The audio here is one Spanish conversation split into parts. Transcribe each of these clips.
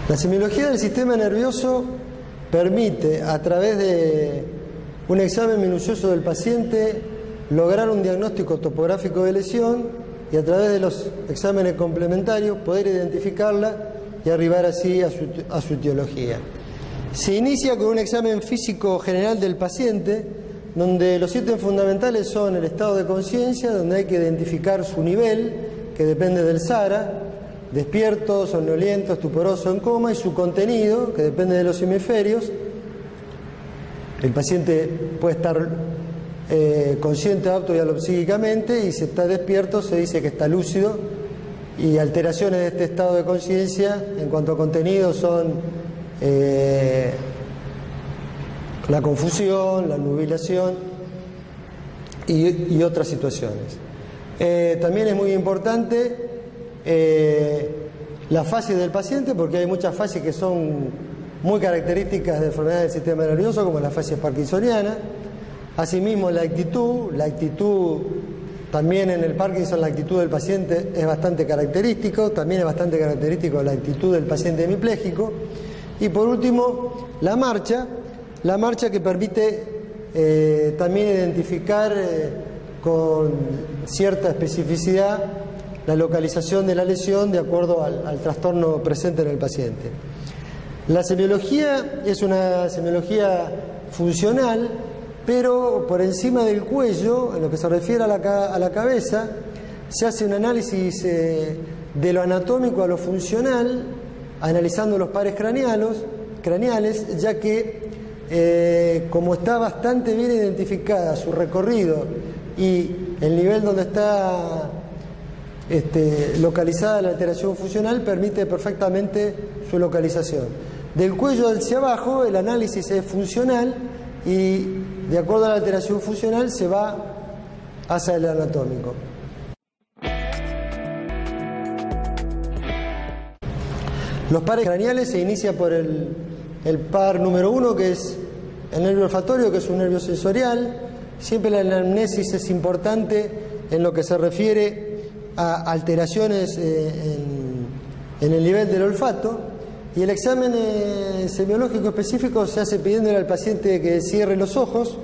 La semiología del sistema nervioso permite, a través de un examen minucioso del paciente, lograr un diagnóstico topográfico de lesión y a través de los exámenes complementarios poder identificarla y arribar así a su etiología. Se inicia con un examen físico general del paciente, donde los ítems fundamentales son el estado de conciencia, donde hay que identificar su nivel, que depende del SARA, despierto, somnoliento, estuporoso, en coma, y su contenido, que depende de los hemisferios. El paciente puede estar consciente, apto y alopsíquicamente, y si está despierto se dice que está lúcido, y alteraciones de este estado de conciencia en cuanto a contenido son la confusión, la nubilación y otras situaciones. También es muy importante la fase del paciente, porque hay muchas fases que son muy características de enfermedades del sistema nervioso, como la fase parkinsoniana. Asimismo, la actitud también en el Parkinson, la actitud del paciente es bastante característico, también es bastante característico la actitud del paciente hemipléjico. Y por último, la marcha que permite también identificar con cierta especificidad la localización de la lesión de acuerdo al trastorno presente en el paciente. La semiología es una semiología funcional, pero por encima del cuello, en lo que se refiere a la cabeza, se hace un análisis de lo anatómico a lo funcional, analizando los pares craneales, ya que como está bastante bien identificada su recorrido y el nivel donde está localizada la alteración funcional, permite perfectamente su localización. Del cuello hacia abajo el análisis es funcional y de acuerdo a la alteración funcional se va hacia el anatómico. Los pares craneales se inicia por el par número 1, que es el nervio olfatorio, que es un nervio sensorial. Siempre la anamnesis es importante en lo que se refiere a alteraciones en el nivel del olfato, y el examen semiológico específico se hace pidiéndole al paciente que cierre los ojos,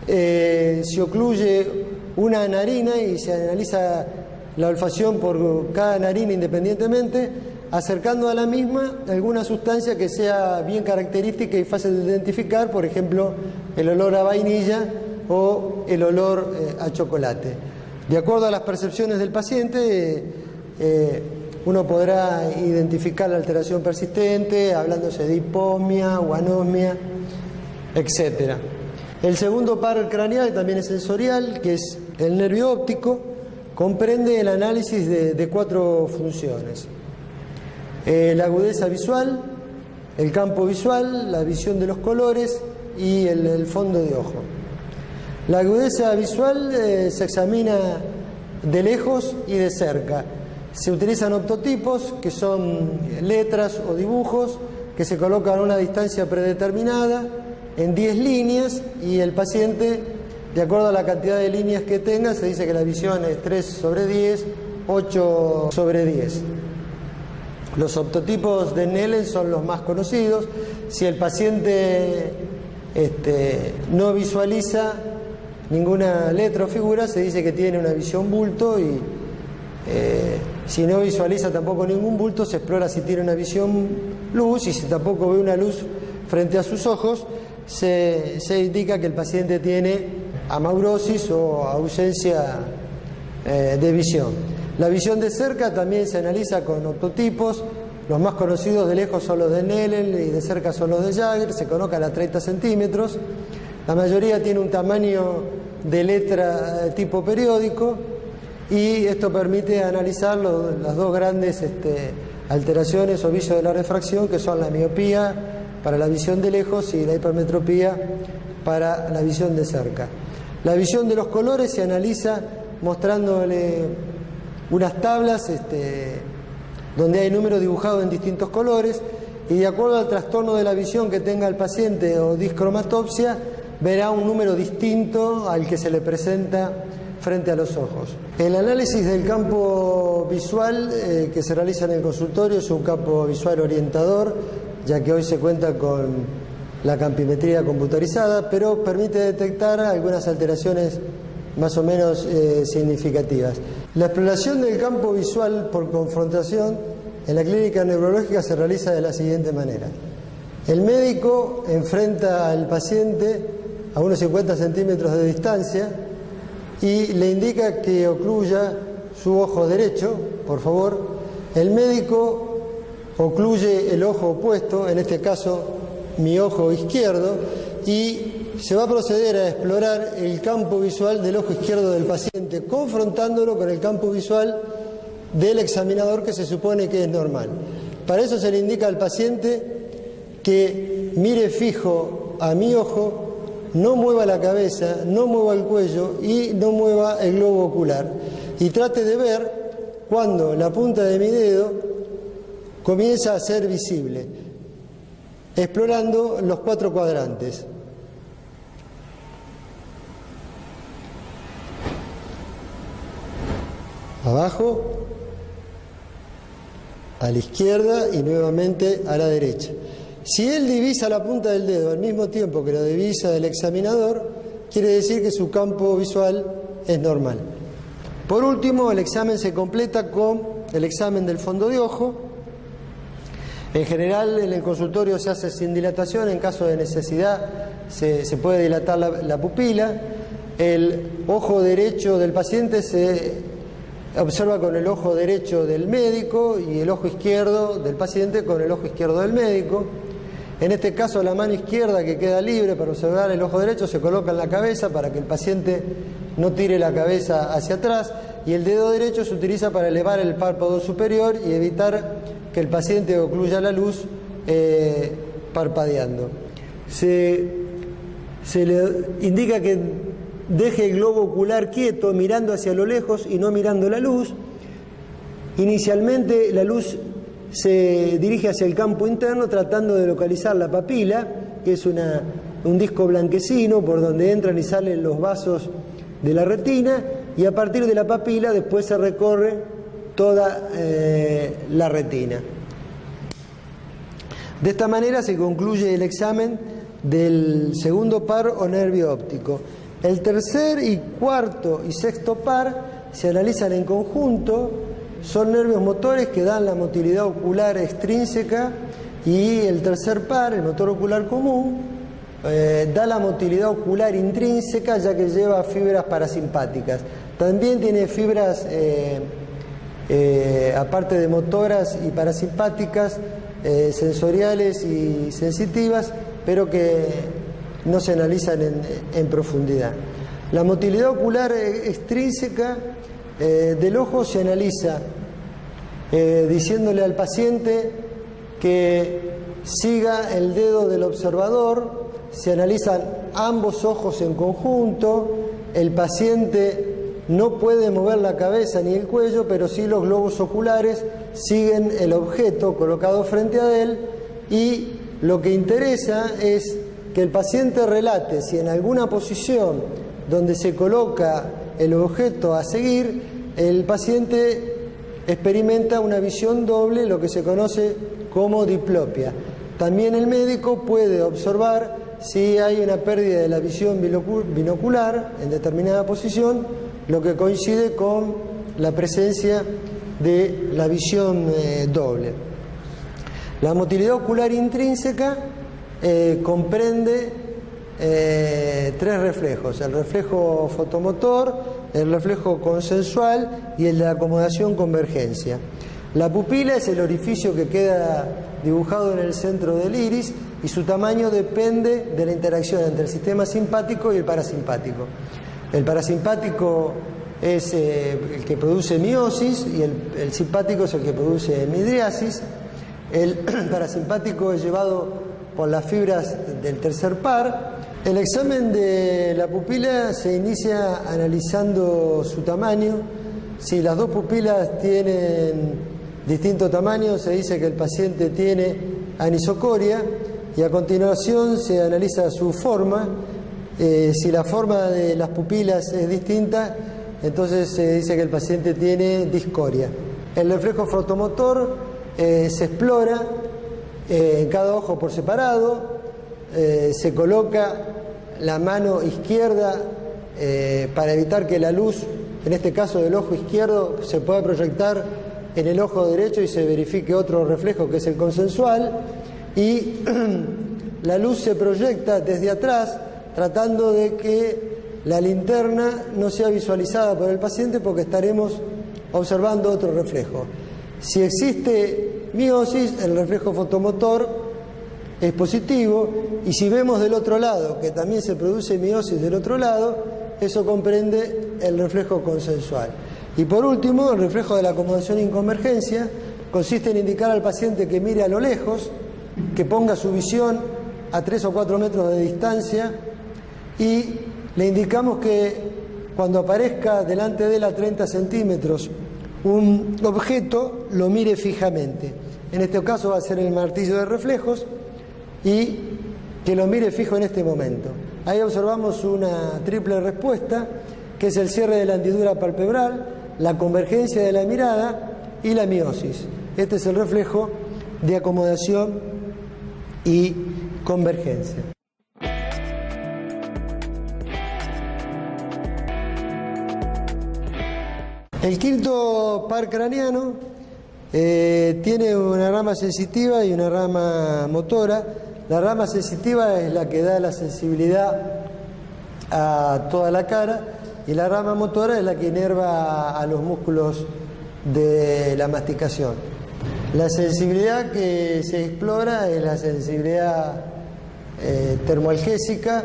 se ocluye una narina y se analiza la olfacción por cada narina independientemente, acercando a la misma alguna sustancia que sea bien característica y fácil de identificar, por ejemplo el olor a vainilla o el olor a chocolate. De acuerdo a las percepciones del paciente, uno podrá identificar la alteración persistente, hablándose de hiposmia o anosmia, etc. El segundo par craneal también es sensorial, que es el nervio óptico, comprende el análisis de 4 funciones. La agudeza visual, el campo visual, la visión de los colores y el fondo de ojo. La agudeza visual se examina de lejos y de cerca. Se utilizan optotipos, que son letras o dibujos que se colocan a una distancia predeterminada en 10 líneas, y el paciente, de acuerdo a la cantidad de líneas que tenga, se dice que la visión es 3/10, 8/10. Los optotipos de Snellen son los más conocidos. Si el paciente no visualiza ninguna letra o figura, se dice que tiene una visión bulto, y si no visualiza tampoco ningún bulto, se explora si tiene una visión luz, y si tampoco ve una luz frente a sus ojos, se indica que el paciente tiene amaurosis o ausencia de visión. La visión de cerca también se analiza con optotipos. Los más conocidos de lejos son los de Snellen y de cerca son los de Jagger, se colocan a 30 centímetros. La mayoría tiene un tamaño de letra tipo periódico, y esto permite analizar las dos grandes alteraciones o vicios de la refracción, que son la miopía para la visión de lejos y la hipermetropía para la visión de cerca. La visión de los colores se analiza mostrándole unas tablas donde hay números dibujados en distintos colores, y de acuerdo al trastorno de la visión que tenga el paciente o discromatopsia, verá un número distinto al que se le presenta frente a los ojos. El análisis del campo visual que se realiza en el consultorio es un campo visual orientador, ya que hoy se cuenta con la campimetría computarizada, pero permite detectar algunas alteraciones más o menos significativas. La exploración del campo visual por confrontación en la clínica neurológica se realiza de la siguiente manera. El médico enfrenta al paciente a unos 50 centímetros de distancia y le indica que ocluya su ojo derecho, por favor. El médico ocluye el ojo opuesto, en este caso mi ojo izquierdo, y se va a proceder a explorar el campo visual del ojo izquierdo del paciente, confrontándolo con el campo visual del examinador, que se supone que es normal. Para eso se le indica al paciente que mire fijo a mi ojo, no mueva la cabeza, no mueva el cuello y no mueva el globo ocular. Y trate de ver cuando la punta de mi dedo comienza a ser visible, explorando los 4 cuadrantes. Abajo, a la izquierda y nuevamente a la derecha. Si él divisa la punta del dedo al mismo tiempo que lo divisa el examinador, quiere decir que su campo visual es normal. Por último, el examen se completa con el examen del fondo de ojo. En general, en el consultorio se hace sin dilatación. En caso de necesidad, se puede dilatar la pupila. El ojo derecho del paciente se observa con el ojo derecho del médico y el ojo izquierdo del paciente con el ojo izquierdo del médico. En este caso, la mano izquierda, que queda libre para observar el ojo derecho, se coloca en la cabeza para que el paciente no tire la cabeza hacia atrás, y el dedo derecho se utiliza para elevar el párpado superior y evitar que el paciente ocluya la luz parpadeando. Se le indica que deje el globo ocular quieto, mirando hacia lo lejos y no mirando la luz. Inicialmente la luz se dirige hacia el campo interno, tratando de localizar la papila, que es un disco blanquecino por donde entran y salen los vasos de la retina, y a partir de la papila después se recorre toda la retina. De esta manera se concluye el examen del segundo par o nervio óptico. El tercer y cuarto y sexto par se analizan en conjunto. Son nervios motores que dan la motilidad ocular extrínseca, y el tercer par, el motor ocular común, da la motilidad ocular intrínseca, ya que lleva fibras parasimpáticas. También tiene fibras, aparte de motoras y parasimpáticas, sensoriales y sensitivas, pero que no se analizan en profundidad. La motilidad ocular extrínseca del ojo se analiza diciéndole al paciente que siga el dedo del observador. Se analizan ambos ojos en conjunto. El paciente no puede mover la cabeza ni el cuello, pero sí los globos oculares siguen el objeto colocado frente a él, y lo que interesa es que el paciente relate si en alguna posición donde se coloca el objeto a seguir, el paciente experimenta una visión doble, lo que se conoce como diplopia. También el médico puede observar si hay una pérdida de la visión binocular en determinada posición, lo que coincide con la presencia de la visión doble. La motilidad ocular intrínseca comprende 3 reflejos: el reflejo fotomotor, el reflejo consensual y el de acomodación convergencia. La pupila es el orificio que queda dibujado en el centro del iris, y su tamaño depende de la interacción entre el sistema simpático y el parasimpático. El parasimpático es el que produce miosis, y el simpático es el que produce midriasis. El parasimpático es llevado por las fibras del tercer par. El examen de la pupila se inicia analizando su tamaño. Si las 2 pupilas tienen distinto tamaño, se dice que el paciente tiene anisocoria, y a continuación se analiza su forma. Si la forma de las pupilas es distinta, entonces se dice que el paciente tiene discoria. El reflejo fotomotor se explora en cada ojo por separado, se coloca la mano izquierda para evitar que la luz, en este caso del ojo izquierdo, se pueda proyectar en el ojo derecho y se verifique otro reflejo que es el consensual, y la luz se proyecta desde atrás tratando de que la linterna no sea visualizada por el paciente porque estaremos observando otro reflejo. Si existe miosis, el reflejo fotomotor es positivo, y si vemos del otro lado que también se produce miosis del otro lado, eso comprende el reflejo consensual. Y por último, el reflejo de la acomodación en convergencia consiste en indicar al paciente que mire a lo lejos, que ponga su visión a 3 o 4 metros de distancia, y le indicamos que cuando aparezca delante de él a 30 centímetros un objeto, lo mire fijamente. En este caso va a ser el martillo de reflejos, y que lo mire fijo en este momento. Ahí observamos una triple respuesta, que es el cierre de la hendidura palpebral, la convergencia de la mirada y la miosis. Este es el reflejo de acomodación y convergencia. El quinto par craneano tiene una rama sensitiva y una rama motora. La rama sensitiva es la que da la sensibilidad a toda la cara, y la rama motora es la que inerva a los músculos de la masticación. La sensibilidad que se explora es la sensibilidad termoalgésica.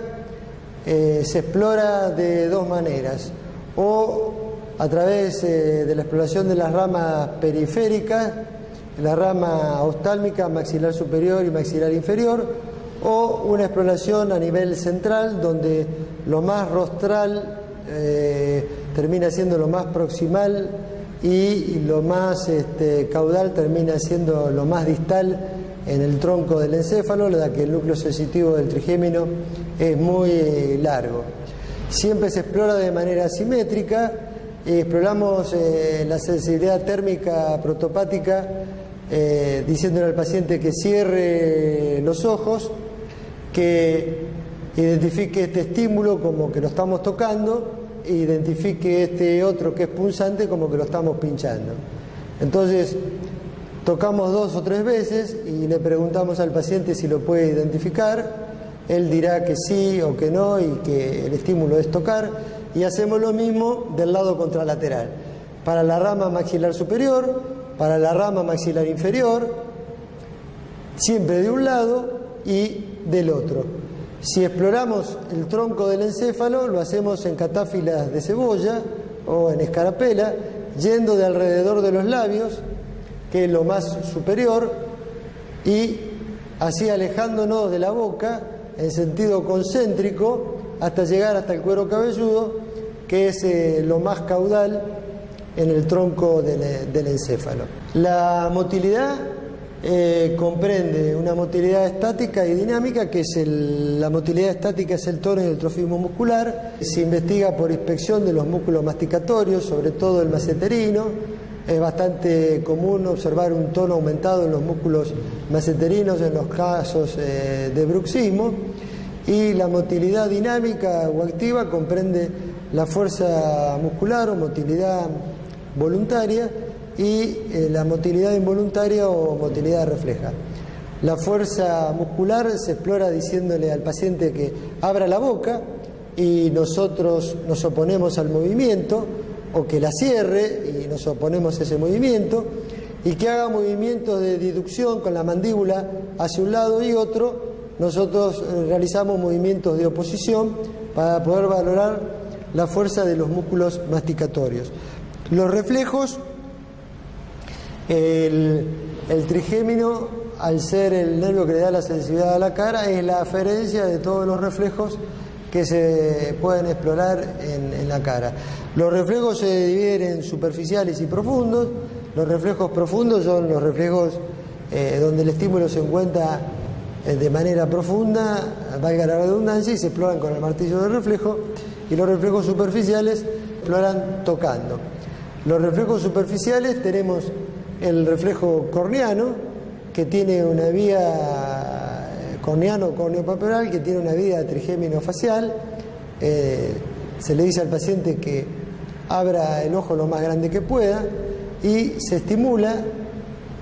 Se explora de dos maneras: o a través de la exploración de las ramas periféricas, la rama oftálmica, maxilar superior y maxilar inferior, o una exploración a nivel central, donde lo más rostral termina siendo lo más proximal y lo más caudal termina siendo lo más distal en el tronco del encéfalo, ya que el núcleo sensitivo del trigémino es muy largo. Siempre se explora de manera asimétrica. Exploramos la sensibilidad térmica protopática diciéndole al paciente que cierre los ojos, que identifique este estímulo como que lo estamos tocando, e identifique este otro que es punzante como que lo estamos pinchando. Entonces tocamos 2 o 3 veces y le preguntamos al paciente si lo puede identificar. Él dirá que sí o que no y que el estímulo es tocar, y hacemos lo mismo del lado contralateral, para la rama maxilar superior, para la rama maxilar inferior, siempre de un lado y del otro. Si exploramos el tronco del encéfalo, lo hacemos en catáfilas de cebolla o en escarapela, yendo de alrededor de los labios, que es lo más superior, y así alejándonos de la boca en sentido concéntrico hasta llegar hasta el cuero cabelludo, que es lo más caudal en el tronco del encéfalo. La motilidad comprende una motilidad estática y dinámica, que es la motilidad estática es el tono y el trofismo muscular. Se investiga por inspección de los músculos masticatorios, sobre todo el maceterino. Es bastante común observar un tono aumentado en los músculos maceterinos en los casos de bruxismo. Y la motilidad dinámica o activa comprende la fuerza muscular o motilidad voluntaria, y la motilidad involuntaria o motilidad refleja. La fuerza muscular se explora diciéndole al paciente que abra la boca, y nosotros nos oponemos al movimiento, o que la cierre y nos oponemos a ese movimiento, y que haga movimientos de deducción con la mandíbula hacia un lado y otro. Nosotros realizamos movimientos de oposición para poder valorar la fuerza de los músculos masticatorios. Los reflejos, el trigémino, al ser el nervio que le da la sensibilidad a la cara, es la aferencia de todos los reflejos que se pueden explorar en la cara. Los reflejos se dividen en superficiales y profundos. Los reflejos profundos son los reflejos donde el estímulo se encuentra de manera profunda, valga la redundancia, y se exploran con el martillo de reflejo. Y los reflejos superficiales exploran tocando. Los reflejos superficiales tenemos el reflejo corneano, que tiene una vía corneopalpebral, que tiene una vía trigémino facial. Se le dice al paciente que abra el ojo lo más grande que pueda y se estimula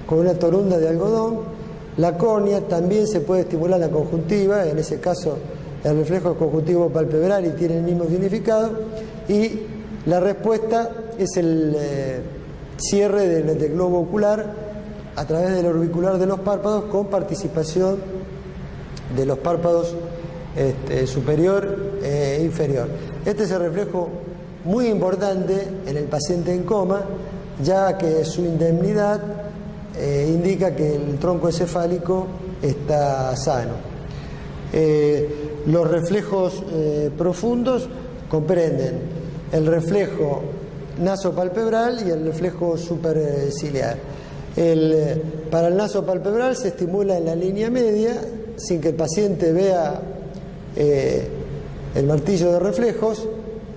con una torunda de algodón. La córnea también se puede estimular la conjuntiva, en ese caso el reflejo conjuntivo palpebral y tiene el mismo significado, y la respuesta es el cierre del globo ocular a través del orbicular de los párpados, con participación de los párpados superior e inferior. Este es el reflejo muy importante en el paciente en coma, ya que su indemnidad indica que el tronco encefálico está sano. Los reflejos profundos comprenden el reflejo nasopalpebral y el reflejo superciliar. Para el nasopalpebral se estimula en la línea media sin que el paciente vea el martillo de reflejos,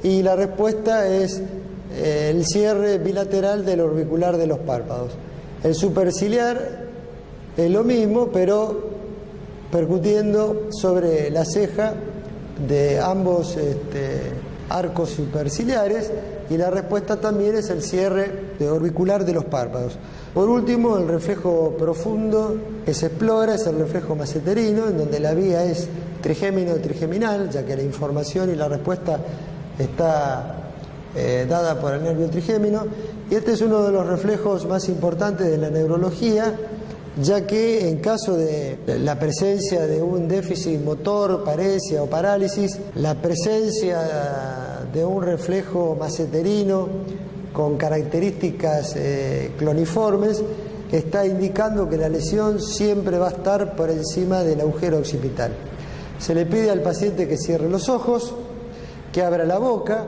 y la respuesta es el cierre bilateral del orbicular de los párpados. El superciliar es lo mismo, pero percutiendo sobre la ceja de ambos arcos superciliares, y la respuesta también es el cierre orbicular de los párpados. Por último, el reflejo profundo que se explora es el reflejo maceterino, en donde la vía es trigémino-trigeminal, ya que la información y la respuesta está dada por el nervio trigémino, y este es uno de los reflejos más importantes de la neurología, ya que en caso de la presencia de un déficit motor, paresia o parálisis, la presencia de un reflejo maceterino con características cloniformes está indicando que la lesión siempre va a estar por encima del agujero occipital. Se le pide al paciente que cierre los ojos, que abra la boca,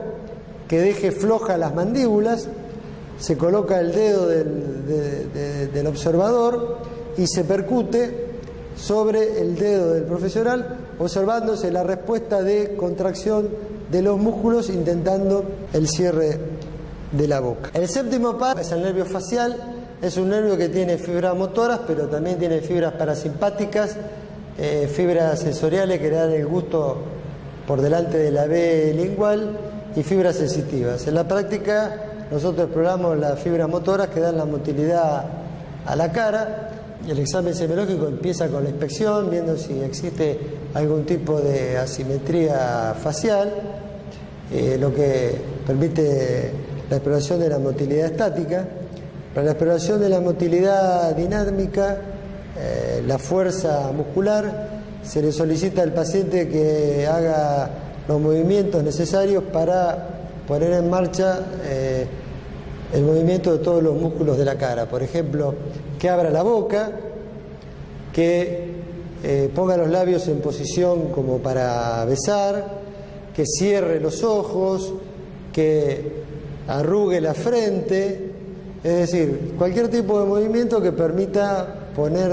que deje flojas las mandíbulas, se coloca el dedo del observador y se percute sobre el dedo del profesional, observándose la respuesta de contracción de los músculos, intentando el cierre de la boca. El séptimo par es el nervio facial. Es un nervio que tiene fibras motoras, pero también tiene fibras parasimpáticas, fibras sensoriales que le dan el gusto por delante de la B lingual, y fibras sensitivas. En la práctica nosotros exploramos las fibras motoras que dan la motilidad a la cara. El examen semiológico empieza con la inspección, viendo si existe algún tipo de asimetría facial, lo que permite la exploración de la motilidad estática. Para la exploración de la motilidad dinámica, la fuerza muscular, se le solicita al paciente que haga los movimientos necesarios para poner en marcha el movimiento de todos los músculos de la cara. Por ejemplo, que abra la boca, que ponga los labios en posición como para besar, que cierre los ojos, que arrugue la frente, es decir, cualquier tipo de movimiento que permita poner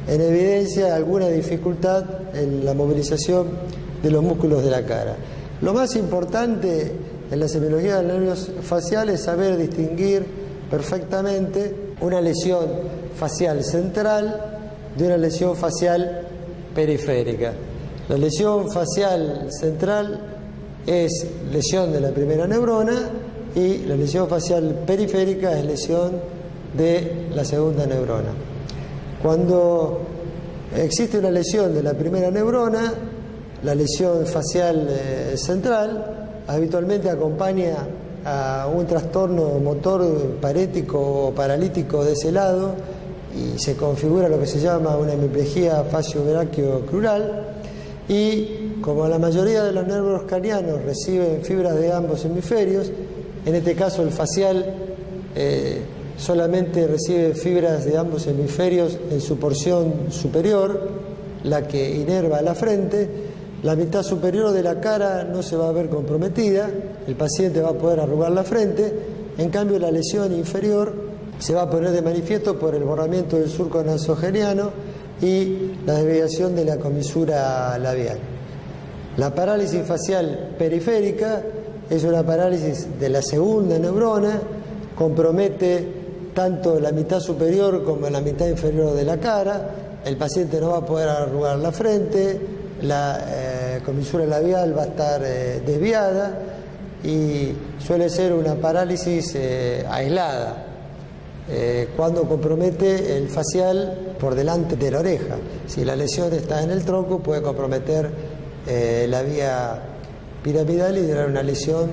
en evidencia alguna dificultad en la movilización de los músculos de la cara. Lo más importante en la semiología del nervio facial es saber distinguir perfectamente una lesión facial central de una lesión facial periférica. La lesión facial central es lesión de la primera neurona, y la lesión facial periférica es lesión de la segunda neurona. Cuando existe una lesión de la primera neurona, la lesión facial central habitualmente acompaña a un trastorno motor parético o paralítico de ese lado, y se configura lo que se llama una hemiplegia facio-braquio-crural. Y como la mayoría de los nervios craneanos reciben fibras de ambos hemisferios, en este caso el facial solamente recibe fibras de ambos hemisferios en su porción superior, la que inerva la frente. La mitad superior de la cara no se va a ver comprometida, el paciente va a poder arrugar la frente. En cambio, la lesión inferior se va a poner de manifiesto por el borramiento del surco nasogeniano y la desviación de la comisura labial. La parálisis facial periférica es una parálisis de la segunda neurona, compromete tanto la mitad superior como la mitad inferior de la cara, el paciente no va a poder arrugar la frente, la comisura labial va a estar desviada y suele ser una parálisis aislada, cuando compromete el facial por delante de la oreja. Si la lesión está en el tronco, puede comprometer la vía piramidal y dar una lesión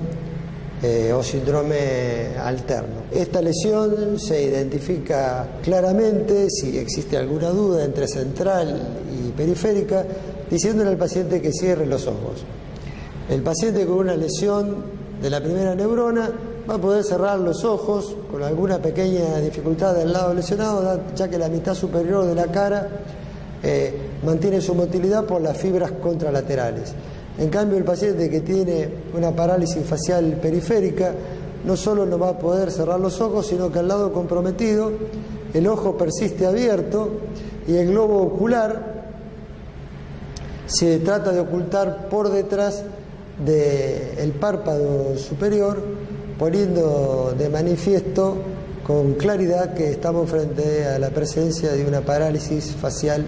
o síndrome alterno. Esta lesión se identifica claramente, si existe alguna duda, entre central y periférica, diciéndole al paciente que cierre los ojos. El paciente con una lesión de la primera neurona va a poder cerrar los ojos con alguna pequeña dificultad del lado lesionado, ya que la mitad superior de la cara mantiene su motilidad por las fibras contralaterales. En cambio, el paciente que tiene una parálisis facial periférica no solo no va a poder cerrar los ojos, sino que al lado comprometido el ojo persiste abierto y el globo ocular se trata de ocultar por detrás del párpado superior, poniendo de manifiesto con claridad que estamos frente a la presencia de una parálisis facial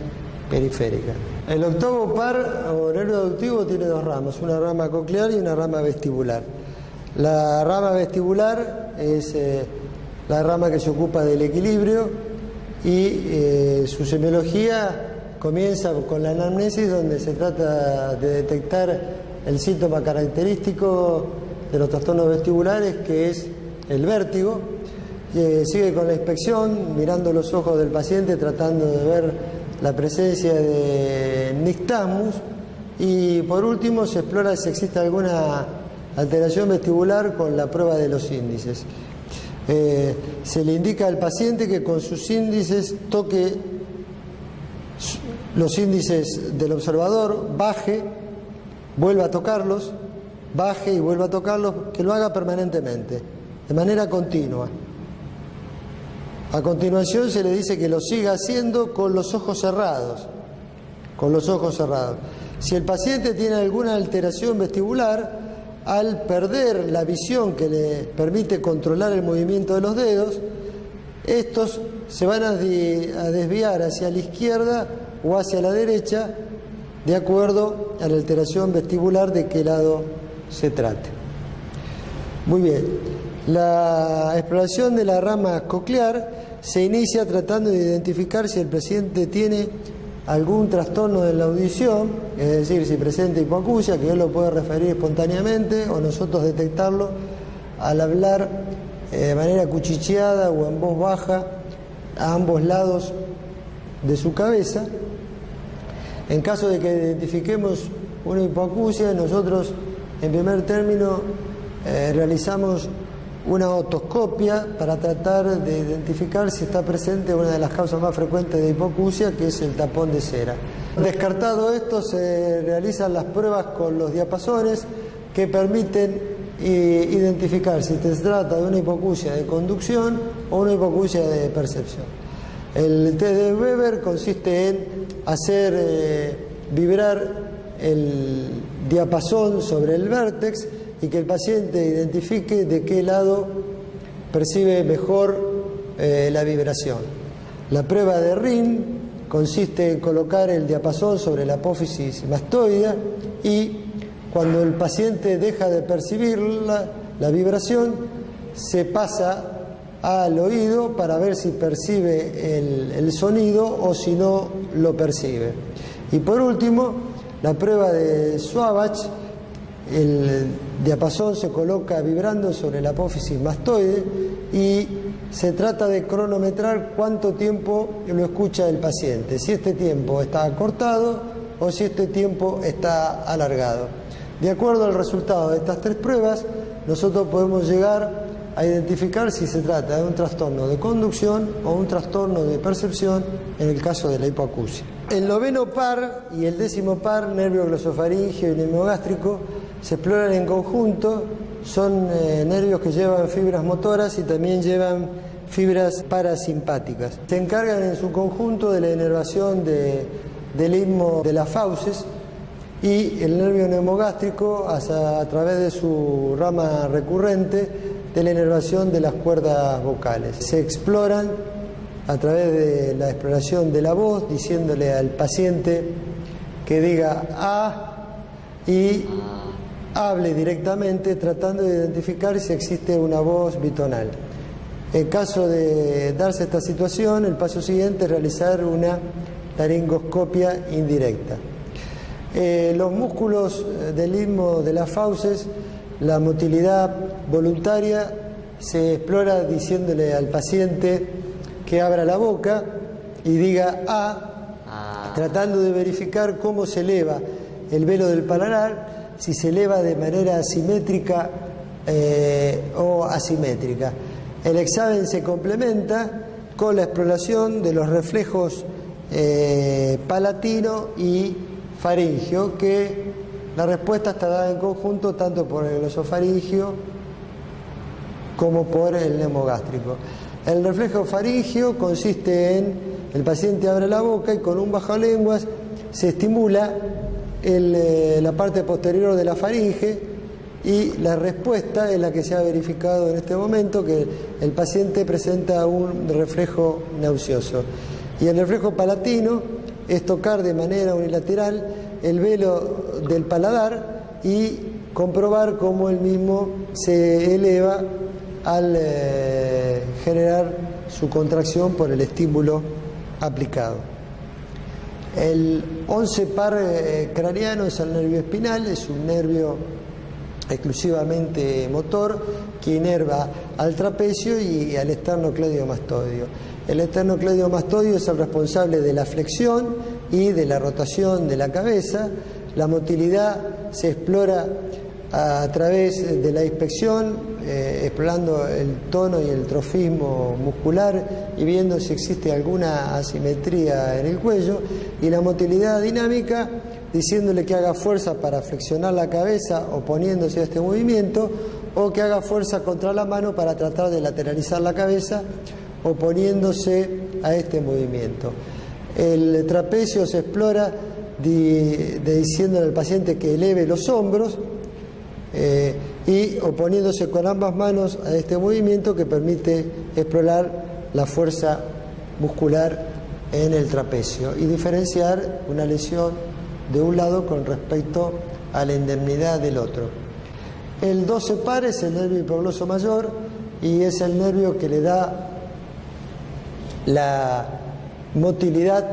periférica. El octavo par o nervio auditivo tiene dos ramas, una rama coclear y una rama vestibular. La rama vestibular es la rama que se ocupa del equilibrio y su semiología comienza con la anamnesis, donde se trata de detectar el síntoma característico de los trastornos vestibulares, que es el vértigo. Sigue con la inspección, mirando los ojos del paciente, tratando de ver la presencia de nixtagmus, y por último se explora si existe alguna alteración vestibular con la prueba de los índices. Se le indica al paciente que con sus índices toque los índices del observador, baje, vuelva a tocarlos, baje y vuelva a tocarlos, que lo haga permanentemente, de manera continua. A continuación se le dice que lo siga haciendo con los ojos cerrados, Si el paciente tiene alguna alteración vestibular, al perder la visión que le permite controlar el movimiento de los dedos, estos se van a desviar hacia la izquierda o hacia la derecha, de acuerdo a la alteración vestibular de qué lado se trate. Muy bien. La exploración de la rama coclear se inicia tratando de identificar si el paciente tiene algún trastorno de la audición, es decir, si presenta hipoacusia, que él lo puede referir espontáneamente, o nosotros detectarlo al hablar de manera cuchicheada o en voz baja a ambos lados de su cabeza. En caso de que identifiquemos una hipoacusia, nosotros en primer término realizamos una otoscopia para tratar de identificar si está presente una de las causas más frecuentes de hipoacusia, que es el tapón de cera. Descartado esto, se realizan las pruebas con los diapasones que permiten identificar si se trata de una hipoacusia de conducción o una hipoacusia de percepción. El test de Weber consiste en hacer vibrar el diapasón sobre el vértex y que el paciente identifique de qué lado percibe mejor la vibración. La prueba de Ring consiste en colocar el diapasón sobre la apófisis mastoidea y cuando el paciente deja de percibir la vibración, se pasa al oído para ver si percibe el sonido o si no lo percibe. Y por último, la prueba de Swabatch. El diapasón se coloca vibrando sobre la apófisis mastoide y se trata de cronometrar cuánto tiempo lo escucha el paciente, si este tiempo está acortado o si este tiempo está alargado. De acuerdo al resultado de estas tres pruebas, nosotros podemos llegar a identificar si se trata de un trastorno de conducción o un trastorno de percepción en el caso de la hipoacusia. El noveno par y el décimo par, nervio glosofaríngeo y neumogástrico, se exploran en conjunto. Son nervios que llevan fibras motoras y también llevan fibras parasimpáticas. Se encargan en su conjunto de la inervación del istmo de las fauces y el nervio neumogástrico a través de su rama recurrente de la inervación de las cuerdas vocales. Se exploran a través de la exploración de la voz, diciéndole al paciente que diga A y hable directamente, tratando de identificar si existe una voz bitonal. En caso de darse esta situación, el paso siguiente es realizar una laringoscopia indirecta. Los músculos del istmo de las fauces, la motilidad voluntaria se explora diciéndole al paciente que abra la boca y diga A, tratando de verificar cómo se eleva el velo del paladar, si se eleva de manera simétrica o asimétrica. El examen se complementa con la exploración de los reflejos palatino y faringio, que la respuesta está dada en conjunto tanto por el glosofaringio como por el neumogástrico. El reflejo faringio consiste en el paciente abre la boca y con un bajalenguas se estimula la parte posterior de la faringe, y la respuesta es la que se ha verificado en este momento, que el paciente presenta un reflejo nauseoso. Y el reflejo palatino es tocar de manera unilateral el velo del paladar y comprobar cómo el mismo se eleva al generar su contracción por el estímulo aplicado. El 11 par craneano es el nervio espinal, es un nervio exclusivamente motor que inerva al trapecio y al esternocleidomastoideo. El esternocleidomastoideo es el responsable de la flexión y de la rotación de la cabeza. La motilidad se explora a través de la inspección, explorando el tono y el trofismo muscular y viendo si existe alguna asimetría en el cuello, y la motilidad dinámica diciéndole que haga fuerza para flexionar la cabeza oponiéndose a este movimiento, o que haga fuerza contra la mano para tratar de lateralizar la cabeza oponiéndose a este movimiento. El trapecio se explora diciéndole al paciente que eleve los hombros y oponiéndose con ambas manos a este movimiento que permite explorar la fuerza muscular en el trapecio y diferenciar una lesión de un lado con respecto a la indemnidad del otro. El 12 par es el nervio hipogloso mayor y es el nervio que le da la motilidad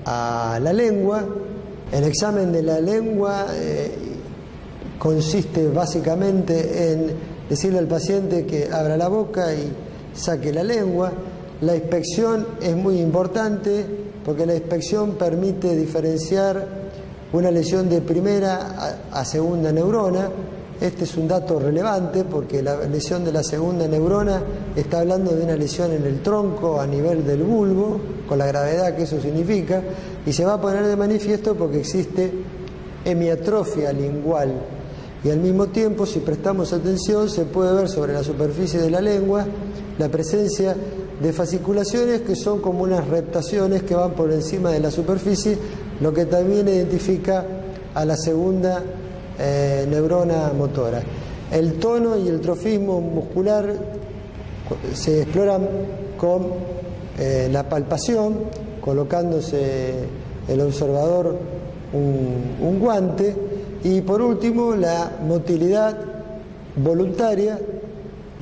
a la lengua. El examen de la lengua consiste básicamente en decirle al paciente que abra la boca y saque la lengua. La inspección es muy importante porque la inspección permite diferenciar una lesión de primera a segunda neurona. Este es un dato relevante porque la lesión de la segunda neurona está hablando de una lesión en el tronco a nivel del bulbo, con la gravedad que eso significa, y se va a poner de manifiesto porque existe hemiatrofia lingual. Y al mismo tiempo, si prestamos atención, se puede ver sobre la superficie de la lengua la presencia de fasciculaciones que son como unas reptaciones que van por encima de la superficie, lo que también identifica a la segunda neurona motora. El tono y el trofismo muscular se exploran con la palpación, colocándose el observador un guante, y por último la motilidad voluntaria,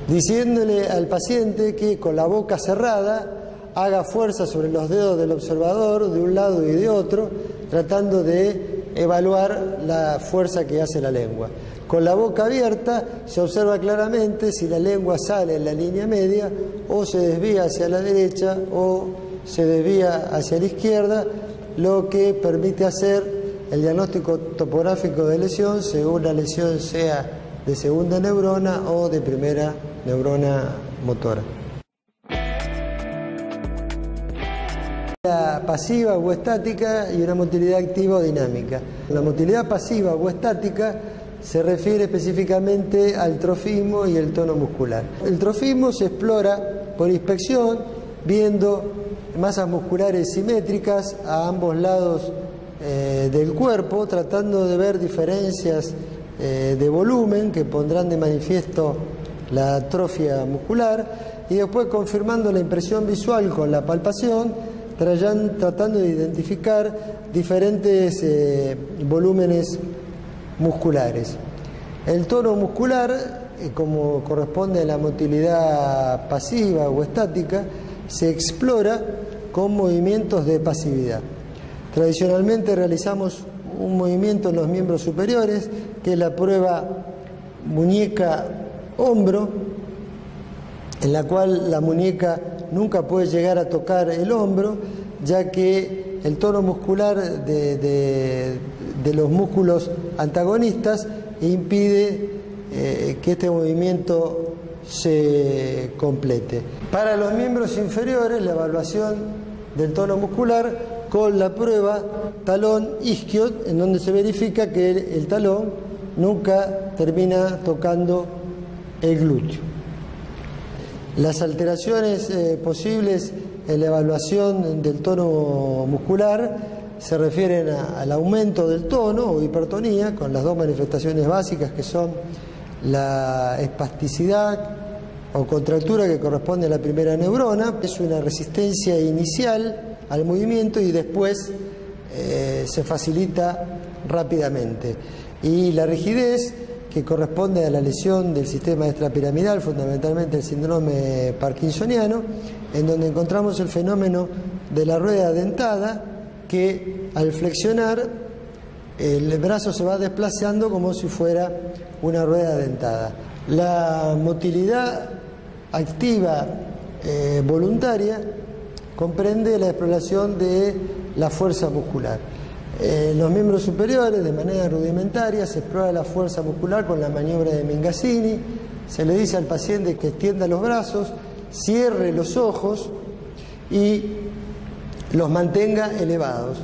diciéndole al paciente que con la boca cerrada haga fuerza sobre los dedos del observador de un lado y de otro, tratando de evaluar la fuerza que hace la lengua. Con la boca abierta se observa claramente si la lengua sale en la línea media o se desvía hacia la derecha o se desvía hacia la izquierda, lo que permite hacer el diagnóstico topográfico de lesión según la lesión sea de segunda neurona o de primera neurona motora. Pasiva o estática y una motilidad activa o dinámica. La motilidad pasiva o estática se refiere específicamente al trofismo y el tono muscular. El trofismo se explora por inspección, viendo masas musculares simétricas a ambos lados del cuerpo, tratando de ver diferencias de volumen que pondrán de manifiesto la atrofia muscular, y después confirmando la impresión visual con la palpación, tratando de identificar diferentes volúmenes musculares. El tono muscular, como corresponde a la motilidad pasiva o estática, se explora con movimientos de pasividad. Tradicionalmente realizamos un movimiento en los miembros superiores, que es la prueba muñeca-hombro, en la cual la muñeca nunca puede llegar a tocar el hombro, ya que el tono muscular de los músculos antagonistas impide que este movimiento se complete. Para los miembros inferiores, la evaluación del tono muscular con la prueba talón isquiot, en donde se verifica que el talón nunca termina tocando el glúteo. Las alteraciones posibles en la evaluación del tono muscular se refieren al aumento del tono o hipertonía, con las dos manifestaciones básicas que son la espasticidad o contractura, que corresponde a la primera neurona. Es una resistencia inicial al movimiento y después se facilita rápidamente. Y la rigidez, que corresponde a la lesión del sistema extrapiramidal, fundamentalmente el síndrome parkinsoniano, en donde encontramos el fenómeno de la rueda dentada, que al flexionar el brazo se va desplazando como si fuera una rueda dentada. La motilidad activa voluntaria comprende la exploración de la fuerza muscular. En los miembros superiores, de manera rudimentaria, se explora la fuerza muscular con la maniobra de Mingazzini. Se le dice al paciente que extienda los brazos, cierre los ojos y los mantenga elevados.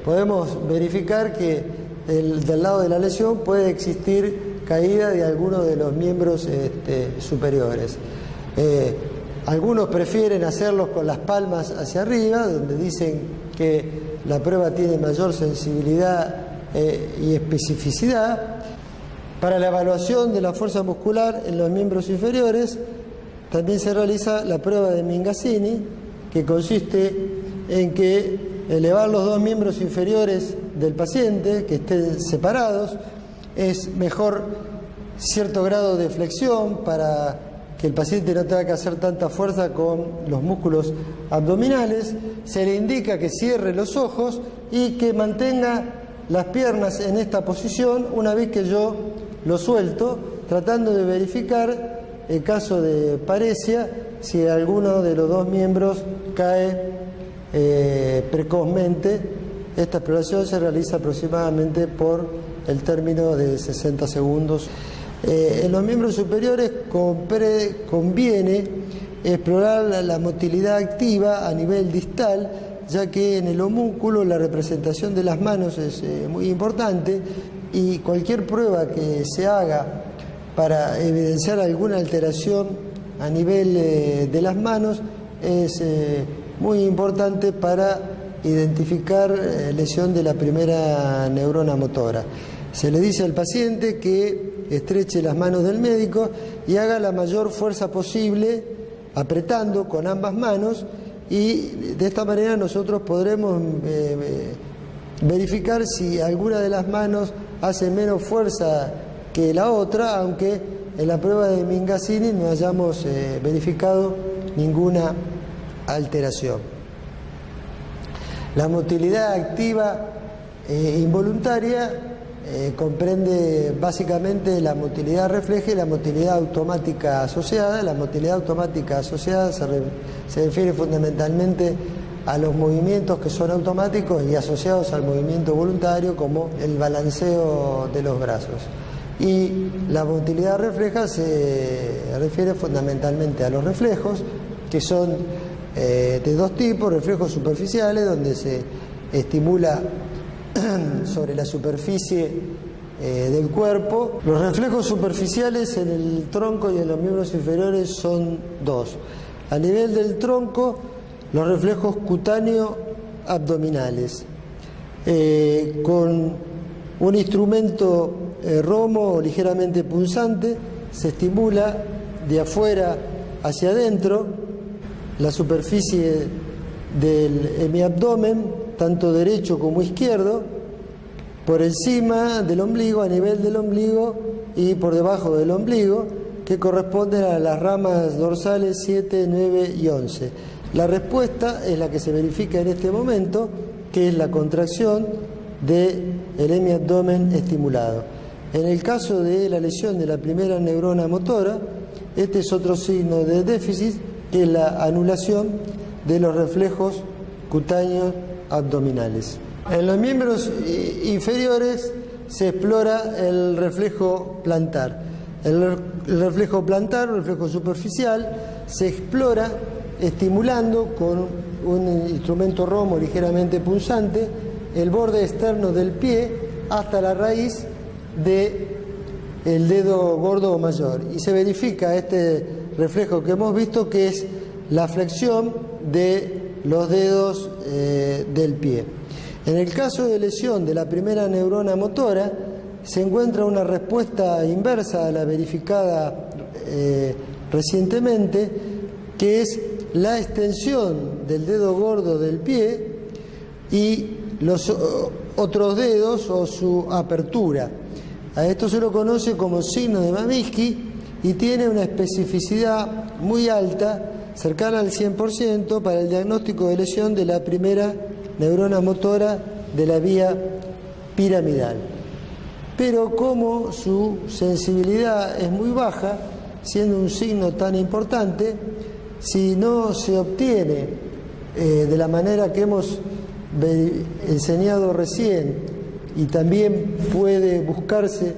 Podemos verificar que del lado de la lesión puede existir caída de alguno de los miembros superiores. Algunos prefieren hacerlos con las palmas hacia arriba, donde dicen que la prueba tiene mayor sensibilidad y especificidad. Para la evaluación de la fuerza muscular en los miembros inferiores también se realiza la prueba de Mingazzini, que consiste en que elevar los dos miembros inferiores del paciente, que estén separados, es mejor cierto grado de flexión para que el paciente no tenga que hacer tanta fuerza con los músculos abdominales. Se le indica que cierre los ojos y que mantenga las piernas en esta posición una vez que yo lo suelto, tratando de verificar, en caso de paresia, si alguno de los dos miembros cae precozmente. Esta exploración se realiza aproximadamente por el término de 60 segundos. En los miembros superiores conviene explorar la motilidad activa a nivel distal, ya que en el homúnculo la representación de las manos es muy importante, y cualquier prueba que se haga para evidenciar alguna alteración a nivel de las manos es muy importante para identificar lesión de la primera neurona motora. Se le dice al paciente que estreche las manos del médico y haga la mayor fuerza posible apretando con ambas manos, y de esta manera nosotros podremos verificar si alguna de las manos hace menos fuerza que la otra, aunque en la prueba de Mingazzini no hayamos verificado ninguna alteración. La motilidad activa involuntaria comprende básicamente la motilidad refleja y la motilidad automática asociada. La motilidad automática asociada se refiere fundamentalmente a los movimientos que son automáticos y asociados al movimiento voluntario, como el balanceo de los brazos. Y la motilidad refleja se refiere fundamentalmente a los reflejos, que son de dos tipos: reflejos superficiales, donde se estimula sobre la superficie del cuerpo. Los reflejos superficiales en el tronco y en los miembros inferiores son dos. A nivel del tronco, los reflejos cutáneo abdominales. Con un instrumento romo ligeramente punzante se estimula de afuera hacia adentro la superficie del hemiabdomen, tanto derecho como izquierdo, por encima del ombligo, a nivel del ombligo y por debajo del ombligo, que corresponden a las ramas dorsales 7, 9 y 11. La respuesta es la que se verifica en este momento, que es la contracción del hemiabdomen estimulado. En el caso de la lesión de la primera neurona motora, este es otro signo de déficit, que es la anulación de los reflejos cutáneos abdominales. En los miembros inferiores se explora el reflejo plantar. El reflejo plantar, el reflejo superficial, se explora estimulando con un instrumento romo ligeramente punzante el borde externo del pie hasta la raíz del dedo gordo o mayor. Y se verifica este reflejo que hemos visto, que es la flexión de los dedos del pie. En el caso de lesión de la primera neurona motora, se encuentra una respuesta inversa a la verificada recientemente, que es la extensión del dedo gordo del pie y los otros dedos o su apertura. A esto se lo conoce como signo de Babinski y tiene una especificidad muy alta, cercana al 100%, para el diagnóstico de lesión de la primera neurona motora de la vía piramidal. Pero como su sensibilidad es muy baja, siendo un signo tan importante, si no se obtiene de la manera que hemos enseñado recién, y también puede buscarse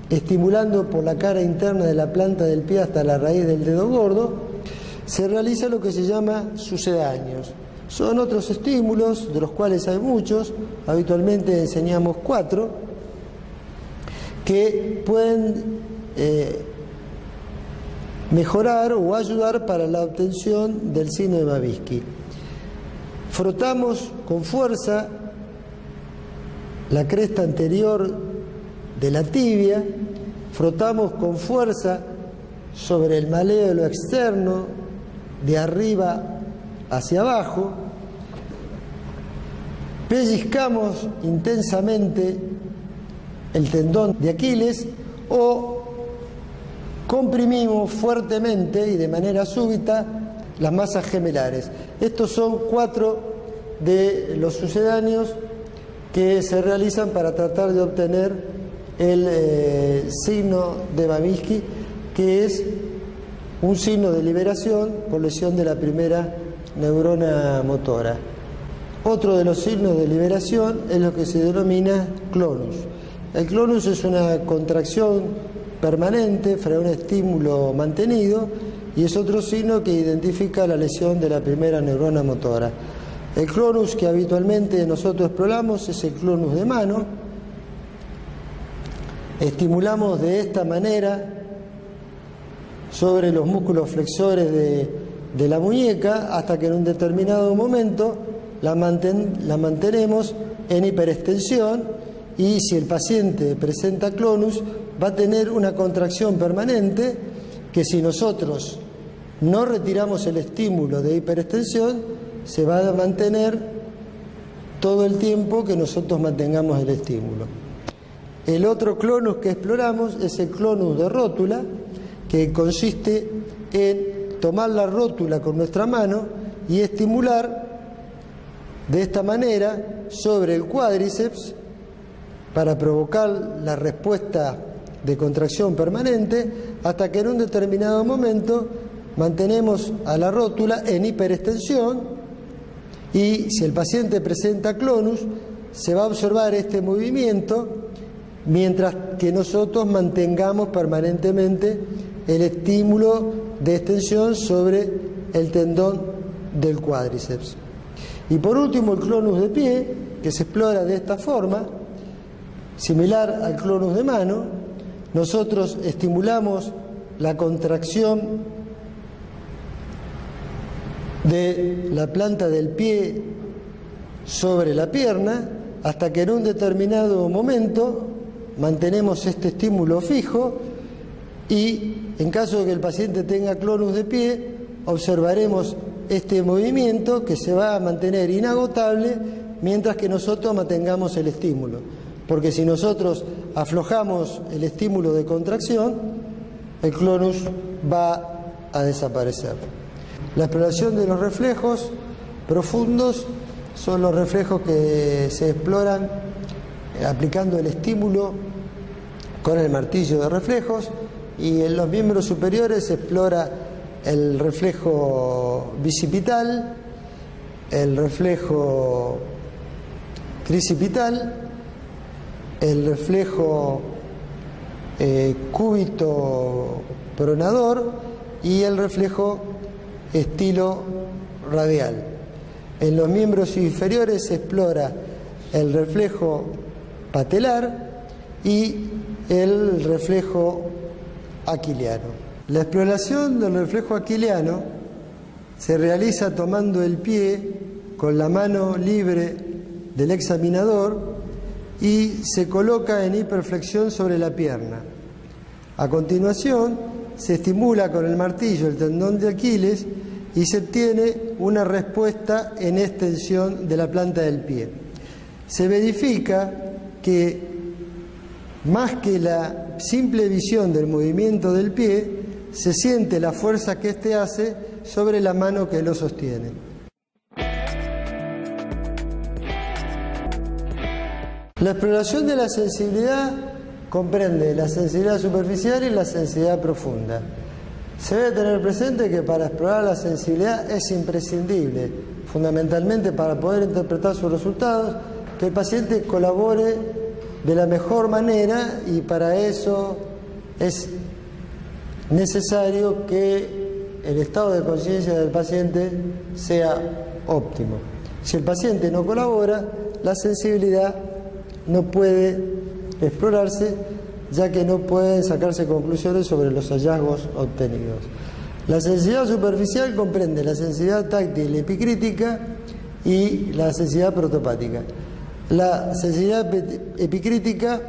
estimulando por la cara interna de la planta del pie hasta la raíz del dedo gordo, se realiza lo que se llama sucedáneos. Son otros estímulos, de los cuales hay muchos, habitualmente enseñamos 4, que pueden mejorar o ayudar para la obtención del signo de Babinski. Frotamos con fuerza la cresta anterior de la tibia, frotamos con fuerza sobre el maléolo externo de arriba hacia abajo, pellizcamos intensamente el tendón de Aquiles o comprimimos fuertemente y de manera súbita las masas gemelares. Estos son 4 de los sucedáneos que se realizan para tratar de obtener el signo de Babinski, que es un signo de liberación por lesión de la primera neurona motora. Otro de los signos de liberación es lo que se denomina clonus. El clonus es una contracción permanente frente a un estímulo mantenido y es otro signo que identifica la lesión de la primera neurona motora. El clonus que habitualmente nosotros exploramos es el clonus de mano. Estimulamos de esta manera sobre los músculos flexores de la muñeca hasta que en un determinado momento la mantenemos en hiperextensión, y si el paciente presenta clonus va a tener una contracción permanente que, si nosotros no retiramos el estímulo de hiperextensión, se va a mantener todo el tiempo que nosotros mantengamos el estímulo. El otro clonus que exploramos es el clonus de rótula, que consiste en tomar la rótula con nuestra mano y estimular de esta manera sobre el cuádriceps para provocar la respuesta de contracción permanente, hasta que en un determinado momento mantenemos a la rótula en hiperextensión, y si el paciente presenta clonus se va a observar este movimiento mientras que nosotros mantengamos permanentemente el estímulo de extensión sobre el tendón del cuádriceps. Y por último, el clonus de pie, que se explora de esta forma, similar al clonus de mano. Nosotros estimulamos la contracción de la planta del pie sobre la pierna hasta que en un determinado momento mantenemos este estímulo fijo y en caso de que el paciente tenga clonus de pie, observaremos este movimiento que se va a mantener inagotable mientras que nosotros mantengamos el estímulo. Porque si nosotros aflojamos el estímulo de contracción, el clonus va a desaparecer. La exploración de los reflejos profundos son los reflejos que se exploran aplicando el estímulo con el martillo de reflejos, y en los miembros superiores se explora el reflejo bicipital, el reflejo tricipital, el reflejo cúbito pronador y el reflejo estilo radial. En los miembros inferiores se explora el reflejo patelar y el reflejo aquiliano. La exploración del reflejo aquiliano se realiza tomando el pie con la mano libre del examinador y se coloca en hiperflexión sobre la pierna. A continuación, se estimula con el martillo el tendón de Aquiles y se obtiene una respuesta en extensión de la planta del pie. Se verifica que, más que la simple visión del movimiento del pie, se siente la fuerza que éste hace sobre la mano que lo sostiene. La exploración de la sensibilidad comprende la sensibilidad superficial y la sensibilidad profunda. Se debe tener presente que para explorar la sensibilidad es imprescindible, fundamentalmente para poder interpretar sus resultados, que el paciente colabore de la mejor manera, y para eso es necesario que el estado de conciencia del paciente sea óptimo. Si el paciente no colabora, la sensibilidad no puede explorarse, ya que no pueden sacarse conclusiones sobre los hallazgos obtenidos. La sensibilidad superficial comprende la sensibilidad táctil epicrítica y la sensibilidad protopática. La sensibilidad epicrítica,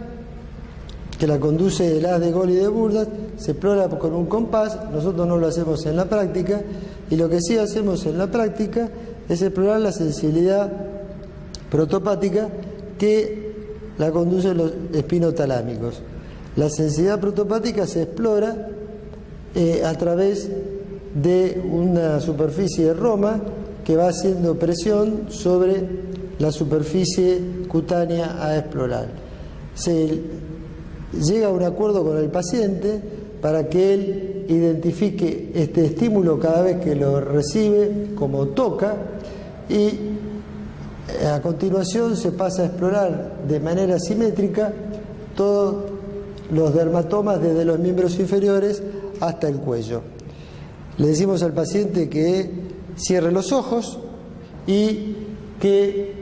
que la conduce el haz de Gol y de Burdas, se explora con un compás. Nosotros no lo hacemos en la práctica, y lo que sí hacemos en la práctica es explorar la sensibilidad protopática, que la conducen los espinotalámicos. La sensibilidad protopática se explora a través de una superficie de Roma que va haciendo presión sobre la superficie cutánea a explorar. Se llega a un acuerdo con el paciente para que él identifique este estímulo cada vez que lo recibe como toca, y a continuación se pasa a explorar de manera simétrica todos los dermatomas desde los miembros inferiores hasta el cuello. Le decimos al paciente que cierre los ojos y que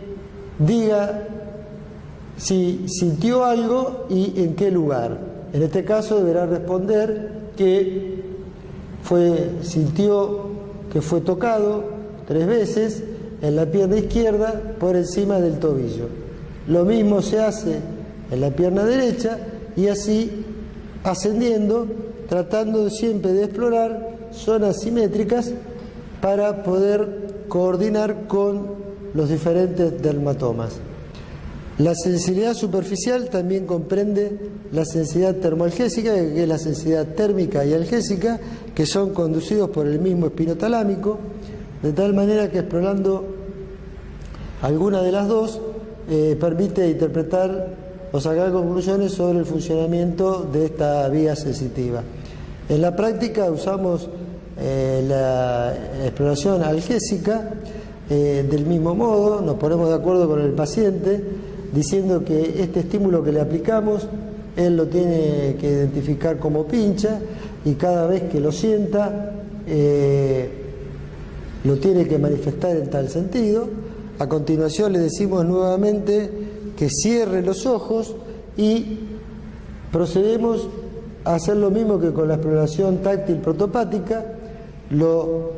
diga si sintió algo y en qué lugar. En este caso deberá responder que sintió que fue tocado 3 veces en la pierna izquierda por encima del tobillo. Lo mismo se hace en la pierna derecha, y así ascendiendo, tratando siempre de explorar zonas simétricas para poder coordinar con los diferentes dermatomas. La sensibilidad superficial también comprende la sensibilidad termoalgésica, que es la sensibilidad térmica y algésica, que son conducidos por el mismo espinotalámico, de tal manera que explorando alguna de las dos permite interpretar o sacar conclusiones sobre el funcionamiento de esta vía sensitiva. En la práctica usamos la exploración algésica del mismo modo. Nos ponemos de acuerdo con el paciente diciendo que este estímulo que le aplicamos él lo tiene que identificar como pincha, y cada vez que lo sienta lo tiene que manifestar en tal sentido. A continuación le decimos nuevamente que cierre los ojos y procedemos a hacer lo mismo que con la exploración táctil protopática. Lo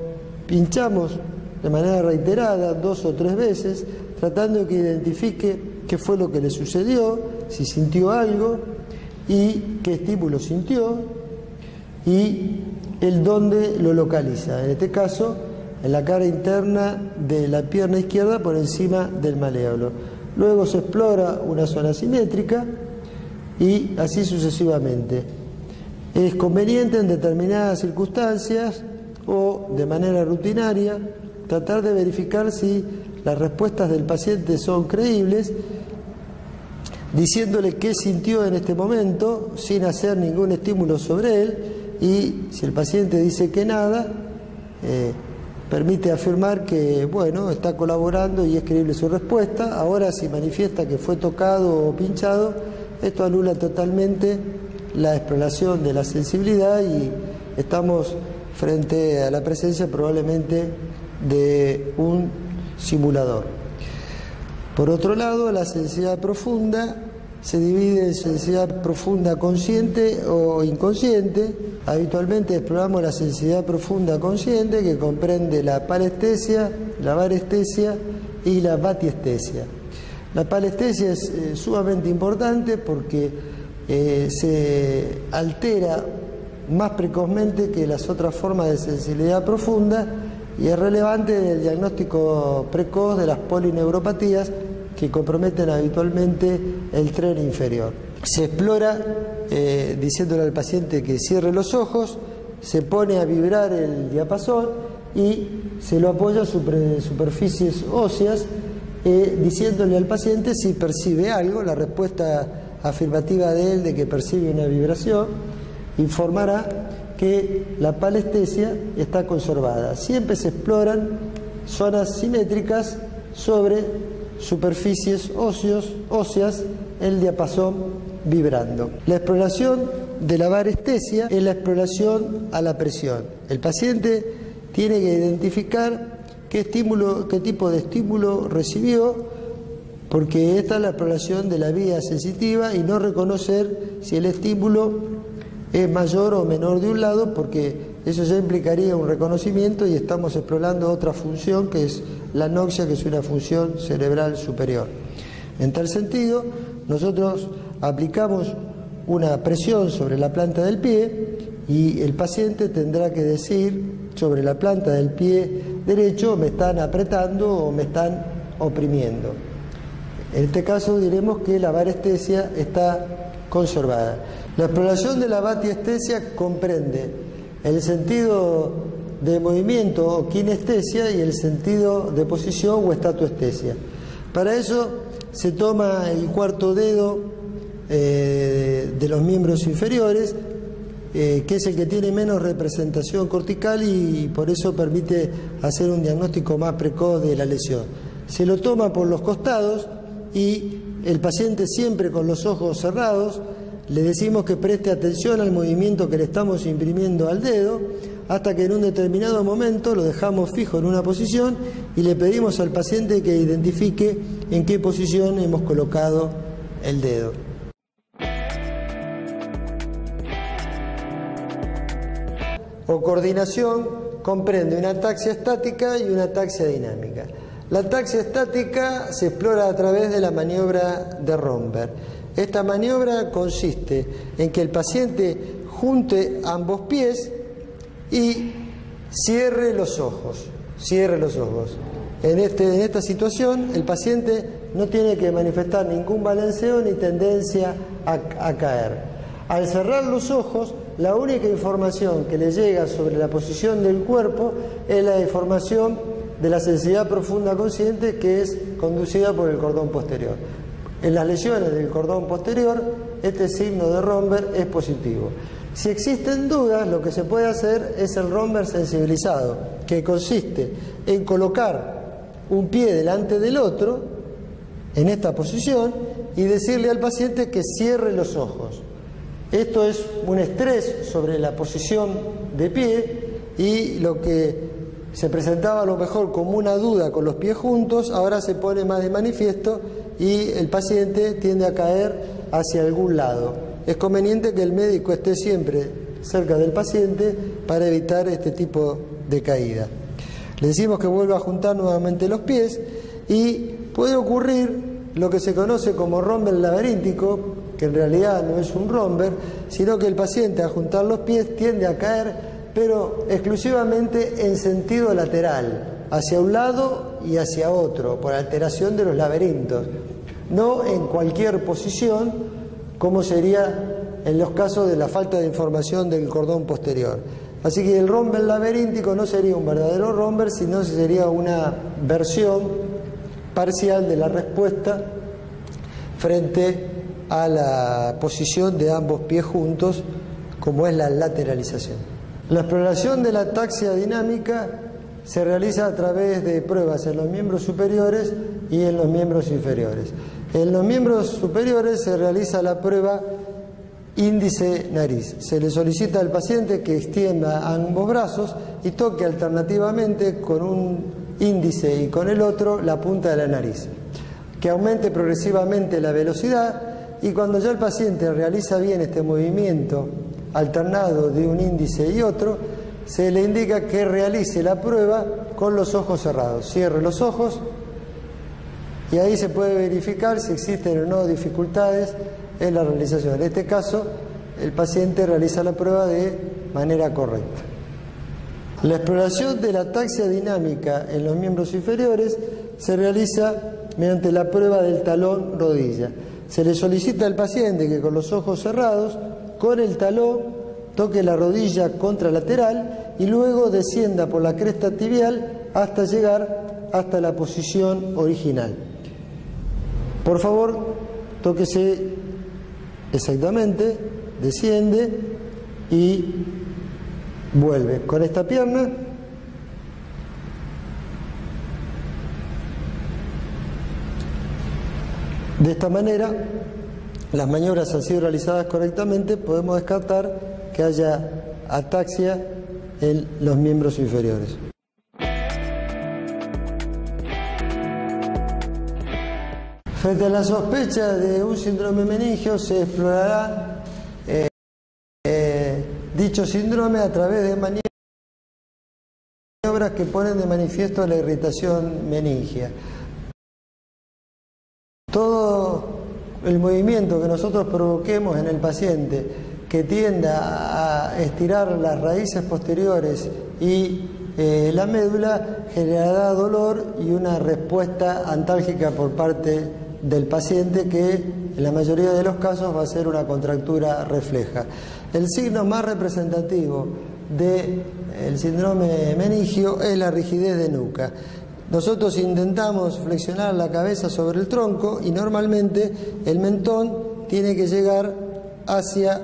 pinchamos de manera reiterada 2 o 3 veces, tratando de que identifique qué fue lo que le sucedió, si sintió algo y qué estímulo sintió y el dónde lo localiza. En este caso, en la cara interna de la pierna izquierda por encima del maléolo. Luego se explora una zona simétrica y así sucesivamente. Es conveniente en determinadas circunstancias o de manera rutinaria tratar de verificar si las respuestas del paciente son creíbles, diciéndole qué sintió en este momento sin hacer ningún estímulo sobre él, y si el paciente dice que nada, permite afirmar que, bueno, está colaborando y es creíble su respuesta. Ahora, si manifiesta que fue tocado o pinchado, esto anula totalmente la exploración de la sensibilidad y estamos frente a la presencia probablemente de un simulador. Por otro lado, la sensibilidad profunda se divide en sensibilidad profunda consciente o inconsciente. Habitualmente exploramos la sensibilidad profunda consciente, que comprende la palestesia, la varestesia y la batiestesia. La palestesia es sumamente importante porque se altera más precozmente que las otras formas de sensibilidad profunda y es relevante en el diagnóstico precoz de las polineuropatías que comprometen habitualmente el tren inferior. Se explora diciéndole al paciente que cierre los ojos, se pone a vibrar el diapasón y se lo apoya sobre superficies óseas, diciéndole al paciente si percibe algo. La respuesta afirmativa de él de que percibe una vibración informará que la palestesia está conservada. Siempre se exploran zonas simétricas sobre superficies óseas, el diapasón vibrando. La exploración de la varestesia es la exploración a la presión. El paciente tiene que identificar qué tipo de estímulo recibió, porque esta es la exploración de la vía sensitiva, y no reconocer si el estímulo es mayor o menor de un lado, porque eso ya implicaría un reconocimiento y estamos explorando otra función que es la anoxia, que es una función cerebral superior. En tal sentido, nosotros aplicamos una presión sobre la planta del pie y el paciente tendrá que decir sobre la planta del pie derecho: me están apretando o me están oprimiendo. En este caso diremos que la varestesia está conservada. La exploración de la batiestesia comprende el sentido de movimiento o kinestesia y el sentido de posición o estatoestesia. Para eso se toma el cuarto dedo de los miembros inferiores, que es el que tiene menos representación cortical y por eso permite hacer un diagnóstico más precoz de la lesión. Se lo toma por los costados y el paciente, siempre con los ojos cerrados, le decimos que preste atención al movimiento que le estamos imprimiendo al dedo, hasta que en un determinado momento lo dejamos fijo en una posición y le pedimos al paciente que identifique en qué posición hemos colocado el dedo. O coordinación comprende una ataxia estática y una ataxia dinámica. La ataxia estática se explora a través de la maniobra de Romberg. Esta maniobra consiste en que el paciente junte ambos pies y cierre los ojos. En esta situación el paciente no tiene que manifestar ningún balanceo ni tendencia a caer. Al cerrar los ojos, la única información que le llega sobre la posición del cuerpo es la información de la sensibilidad profunda consciente, que es conducida por el cordón posterior. En las lesiones del cordón posterior, este signo de Romberg es positivo. Si existen dudas, lo que se puede hacer es el Romberg sensibilizado, que consiste en colocar un pie delante del otro, en esta posición, y decirle al paciente que cierre los ojos. Esto es un estrés sobre la posición de pie, y lo que se presentaba a lo mejor como una duda con los pies juntos, ahora se pone más de manifiesto y el paciente tiende a caer hacia algún lado. Es conveniente que el médico esté siempre cerca del paciente para evitar este tipo de caída. Le decimos que vuelva a juntar nuevamente los pies y puede ocurrir lo que se conoce como romber laberíntico, que en realidad no es un romber, sino que el paciente al juntar los pies tiende a caer, pero exclusivamente en sentido lateral, hacia un lado y hacia otro, por alteración de los laberintos, no en cualquier posición, como sería en los casos de la falta de información del cordón posterior. Así que el romber laberíntico no sería un verdadero romber, sino sería una versión parcial de la respuesta frente a la posición de ambos pies juntos, como es la lateralización. La exploración de la ataxia dinámica se realiza a través de pruebas en los miembros superiores y en los miembros inferiores. En los miembros superiores se realiza la prueba índice-nariz. Se le solicita al paciente que extienda ambos brazos y toque alternativamente con un índice y con el otro la punta de la nariz. Que aumente progresivamente la velocidad, y cuando ya el paciente realiza bien este movimiento alternado de un índice y otro, se le indica que realice la prueba con los ojos cerrados. Cierre los ojos y ahí se puede verificar si existen o no dificultades en la realización. En este caso, el paciente realiza la prueba de manera correcta. La exploración de la ataxia dinámica en los miembros inferiores se realiza mediante la prueba del talón rodilla. Se le solicita al paciente que con los ojos cerrados, con el talón, toque la rodilla contralateral y luego descienda por la cresta tibial hasta llegar hasta la posición original. Por favor, tóquese exactamente, desciende y vuelve. Con esta pierna de esta manera, las maniobras han sido realizadas correctamente, podemos descartar que haya ataxia en los miembros inferiores. Frente a la sospecha de un síndrome meningio, se explorará dicho síndrome a través de maniobras que ponen de manifiesto la irritación meningia. Todo el movimiento que nosotros provoquemos en el paciente que tienda a estirar las raíces posteriores y la médula generará dolor y una respuesta antálgica por parte del paciente que en la mayoría de los casos va a ser una contractura refleja. El signo más representativo del síndrome meningio es la rigidez de nuca. Nosotros intentamos flexionar la cabeza sobre el tronco y normalmente el mentón tiene que llegar hacia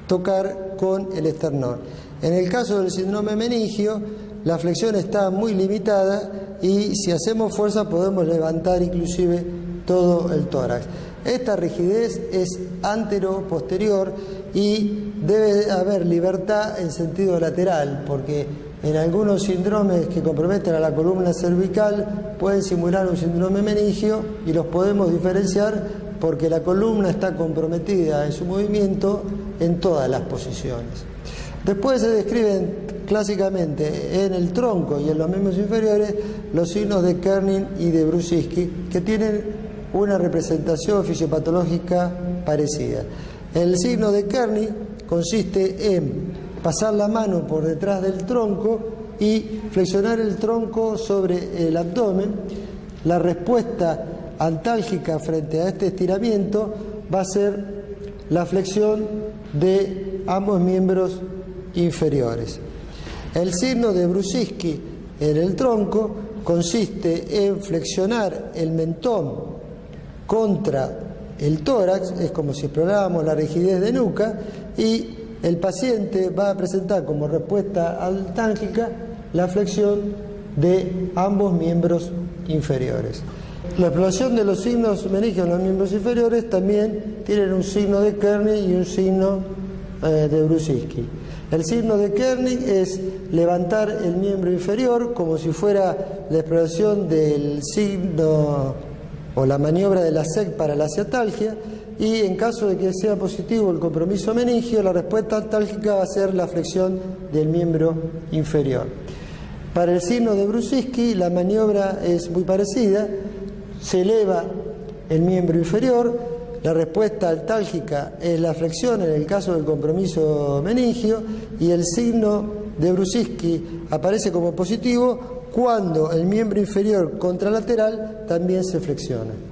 tocar con el esternón. En el caso del síndrome meningio, la flexión está muy limitada y si hacemos fuerza podemos levantar inclusive todo el tórax. Esta rigidez es antero-posterior y debe haber libertad en sentido lateral, porque en algunos síndromes que comprometen a la columna cervical pueden simular un síndrome meningio y los podemos diferenciar porque la columna está comprometida en su movimiento en todas las posiciones. Después se describen clásicamente en el tronco y en los miembros inferiores los signos de Kerning y de Brusicki, que tienen una representación fisiopatológica parecida. El signo de Kerning consiste en pasar la mano por detrás del tronco y flexionar el tronco sobre el abdomen. La respuesta antálgica frente a este estiramiento va a ser la flexión de ambos miembros inferiores. El signo de Brusicki en el tronco consiste en flexionar el mentón contra el tórax, es como si exploráramos la rigidez de nuca, y el paciente va a presentar como respuesta antálgica la flexión de ambos miembros inferiores. La exploración de los signos meningios en los miembros inferiores también tienen un signo de Kerning y un signo de Brusicki. El signo de Kerning es levantar el miembro inferior como si fuera la exploración del signo o la maniobra de la SEC para la ciatalgia, y en caso de que sea positivo el compromiso meningio, la respuesta antálgica va a ser la flexión del miembro inferior. Para el signo de Brusicki la maniobra es muy parecida, se eleva el miembro inferior. La respuesta altálgica es la flexión en el caso del compromiso meningio, y el signo de Brusicki aparece como positivo cuando el miembro inferior contralateral también se flexiona.